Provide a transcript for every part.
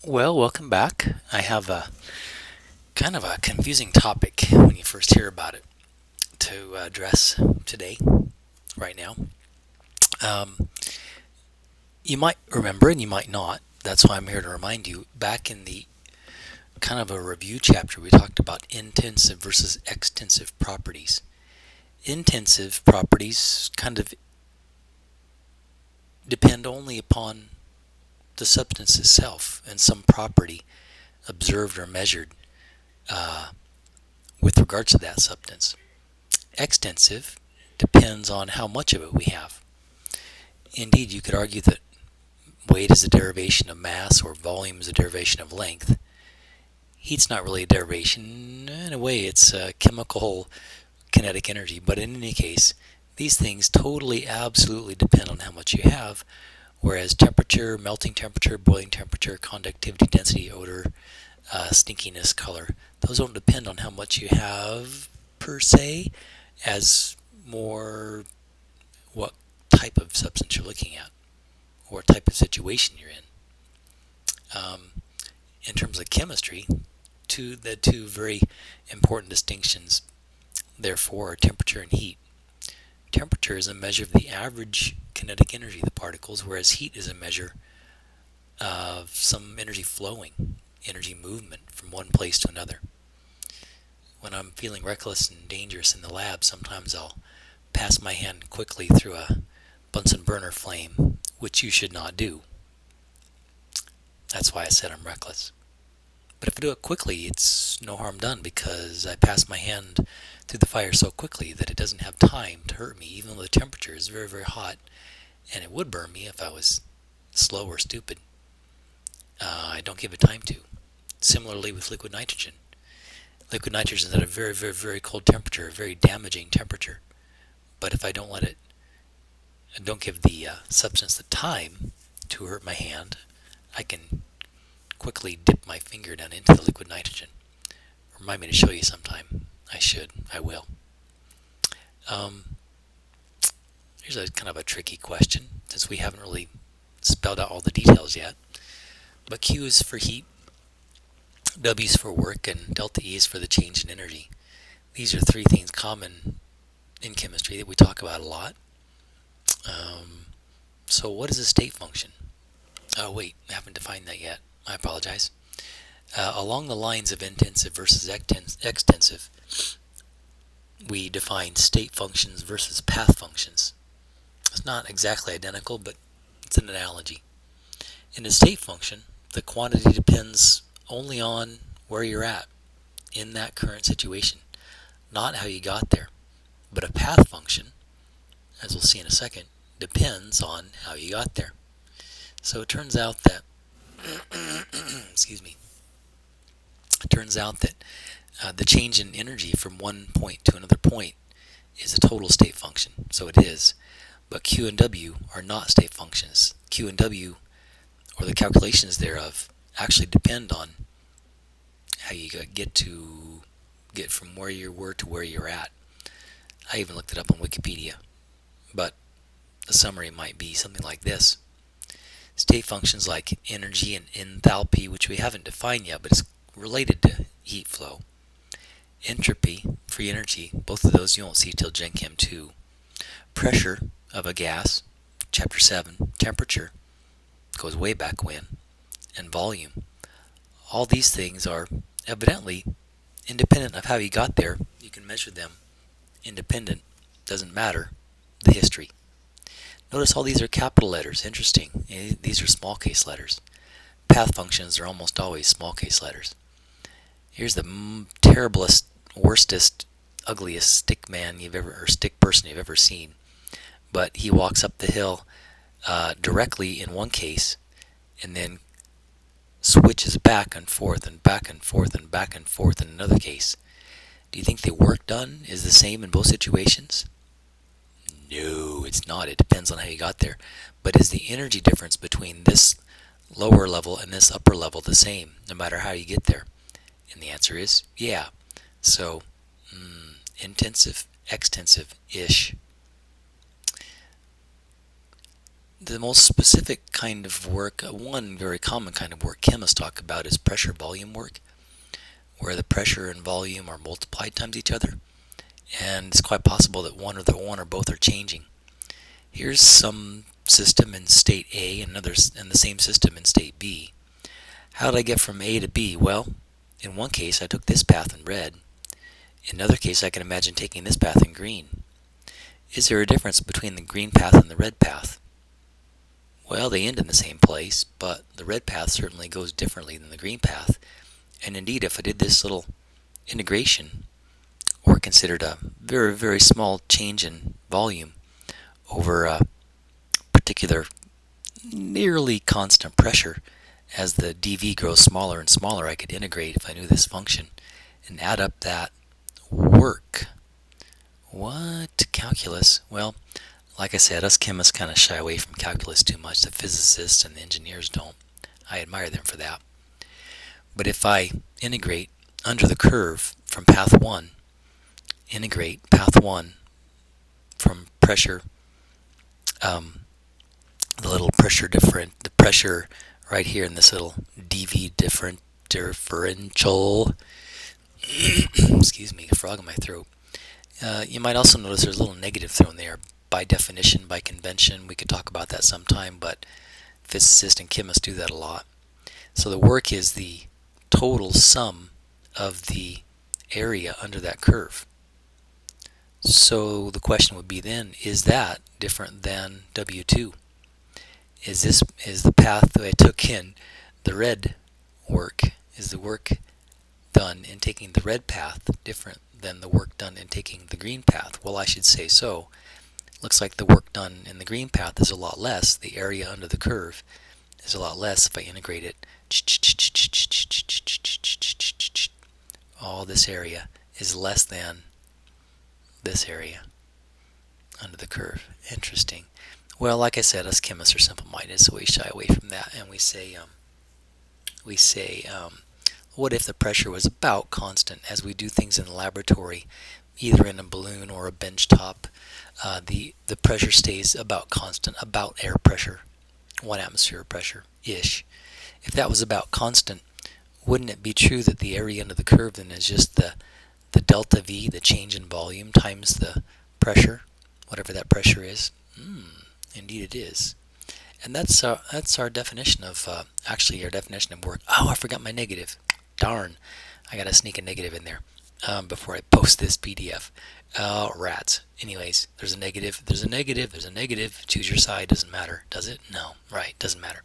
Well, welcome back. I have a kind of a confusing topic when you first hear about it to address today, right now. Um, you might remember and you might not. That's why I'm here to remind you. Back in the kind of a review chapter, we talked about intensive versus extensive properties. Intensive properties kind of depend only upon the substance itself and some property observed or measured uh, with regards to that substance. Extensive depends on how much of it we have. Indeed, you could argue that weight is a derivation of mass or volume is a derivation of length. Heat's not really a derivation. In a way, it's a chemical kinetic energy, but in any case, these things totally, absolutely depend on how much you have, whereas temperature, melting temperature, boiling temperature, conductivity, density, odor, stinkiness, color, those don't depend on how much you have per se, as more what type of substance you're looking at or type of situation you're in. In terms of chemistry, the two very important distinctions, therefore, are temperature and heat. Temperature is a measure of the average kinetic energy of the particles, whereas heat is a measure of some energy flowing, energy movement from one place to another. When I'm feeling reckless and dangerous in the lab, sometimes I'll pass my hand quickly through a Bunsen burner flame, which you should not do. That's why I said I'm reckless. But if I do it quickly, it's no harm done because I pass my hand through the fire so quickly that it doesn't have time to hurt me, even though the temperature is very, very hot, and it would burn me if I was slow or stupid. I don't give it time to. Similarly with liquid nitrogen. Liquid nitrogen is at a very, very, very cold temperature, a very damaging temperature. But if I don't give the substance the time to hurt my hand, I can quickly dip my finger down into the liquid nitrogen. Remind me to show you sometime. I should. I will. Um, Here's a kind of a tricky question, since we haven't really spelled out all the details yet. But Q is for heat, W is for work, and delta E is for the change in energy. These are three things common in chemistry that we talk about a lot. So what is a state function? Oh wait, I haven't defined that yet. I apologize. Along the lines of intensive versus extensive, we define state functions versus path functions. It's not exactly identical, but it's an analogy. In a state function, the quantity depends only on where you're at in that current situation, not how you got there. But a path function, as we'll see in a second, depends on how you got there. So it turns out that excuse me. It turns out that the change in energy from one point to another point is a total state function. So it is. But Q and W are not state functions. Q and W, or the calculations thereof, actually depend on how you get from where you were to where you're at. I even looked it up on Wikipedia. But the summary might be something like this. State functions like energy and enthalpy, which we haven't defined yet, but it's related to heat flow. Entropy, free energy, both of those you won't see till Gen Chem 2. Pressure of a gas, Chapter 7. Temperature, goes way back when. And volume. All these things are evidently independent of how you got there. You can measure them independent. Doesn't matter the history. Notice all these are capital letters. Interesting. These are small case letters. Path functions are almost always small case letters. Here's the terriblest, worstest, ugliest stick person you've ever seen. But he walks up the hill directly in one case, and then switches back and forth and back and forth and back and forth in another case. Do you think the work done is the same in both situations? No, it's not. It depends on how you got there. But is the energy difference between this lower level and this upper level the same, no matter how you get there? And the answer is yeah. So, intensive, extensive-ish. The most specific kind of work, one very common kind of work chemists talk about, is pressure volume work, where the pressure and volume are multiplied times each other, and it's quite possible that one or both are changing. Here's some system in state A and the same system in state B. How did I get from A to B? Well, in one case I took this path in red. In another case I can imagine taking this path in green. Is there a difference between the green path and the red path? Well, they end in the same place, but the red path certainly goes differently than the green path. And indeed, if I did this little integration, or considered a very, very small change in volume over a particular nearly constant pressure, as the dV grows smaller and smaller, I could integrate, if I knew this function, and add up that work. What? Calculus? Well, like I said, us chemists kind of shy away from calculus too much. The physicists and the engineers don't. I admire them for that. But if I integrate under the curve from path 1, integrate path 1 from pressure, the pressure right here in this little dV differential, excuse me, a frog in my throat. You might also notice there's a little negative thrown there. By definition, by convention, we could talk about that sometime, but physicists and chemists do that a lot. So the work is the total sum of the area under that curve. So the question would be then, is that different than W2? Is the path that I took in the red work, is the work done in taking the red path different than the work done in taking the green path? Well, I should say so. Looks like the work done in the green path is a lot less. The area under the curve is a lot less if I integrate it. All this area is less than this area under the curve. Interesting. Well, like I said, us chemists are simple-minded, so we shy away from that, and we say, what if the pressure was about constant? As we do things in the laboratory, either in a balloon or a bench top, the pressure stays about constant, about air pressure, 1 atmosphere pressure-ish. If that was about constant, wouldn't it be true that the area under the curve then is just the delta V, the change in volume, times the pressure, whatever that pressure is? Indeed it is. And that's our definition of, actually our definition of work. Oh, I forgot my negative. Darn. I gotta sneak a negative in there before I post this PDF. Oh, rats. Anyways, there's a negative, there's a negative, there's a negative. Choose your side, doesn't matter. Does it? No. Right, doesn't matter.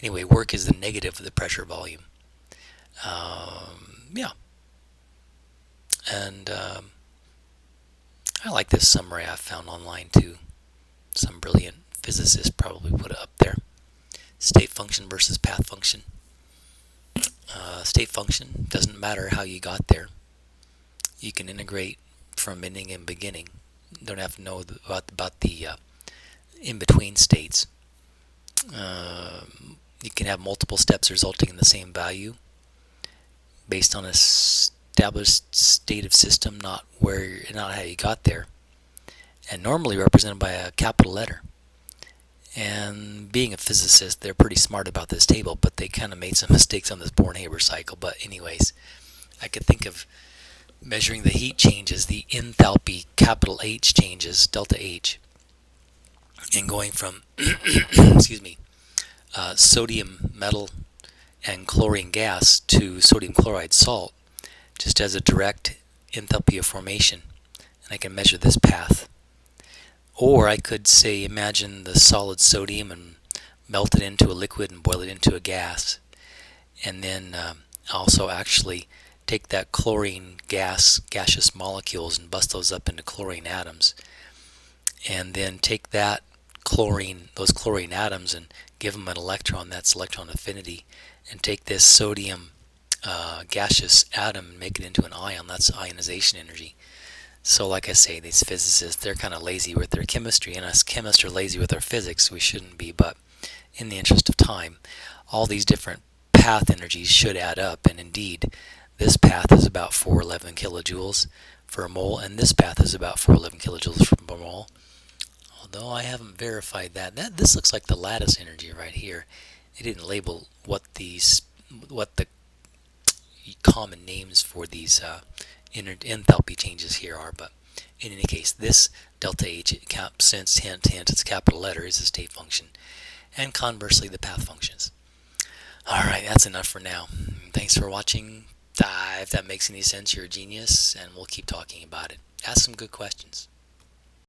Anyway, work is the negative of the pressure volume. Yeah. And I like this summary I found online too. Some brilliant physicist probably put it up there. State function versus path function. State function, doesn't matter how you got there. You can integrate from ending and beginning. You don't have to know about the in-between states. You can have multiple steps resulting in the same value based on a established state of system, not how you got there, and normally represented by a capital letter. And being a physicist, they're pretty smart about this table, but they kind of made some mistakes on this Born-Haber cycle. But anyways, I could think of measuring the heat changes, the enthalpy, capital H changes, delta H, and going from excuse me, sodium metal and chlorine gas to sodium chloride salt, just as a direct enthalpy of formation. And I can measure this path. Or I could say, imagine the solid sodium and melt it into a liquid and boil it into a gas. And then also actually take that chlorine gaseous molecules and bust those up into chlorine atoms. And then take those chlorine atoms and give them an electron, that's electron affinity, and take this sodium gaseous atom and make it into an ion, that's ionization energy. So like I say, these physicists, they're kind of lazy with their chemistry, and us chemists are lazy with our physics. We shouldn't be, but in the interest of time, all these different path energies should add up, and indeed, this path is about 411 kilojoules for a mole, and this path is about 411 kilojoules for a mole. I'll although I haven't verified that. This looks like the lattice energy right here. They didn't label what the common names for these enthalpy changes here are, but in any case, this delta H, since hint, it's a capital letter, is a state function, and conversely, the path functions. Alright, that's enough for now. Thanks for watching. If that makes any sense, you're a genius, and we'll keep talking about it. Ask some good questions.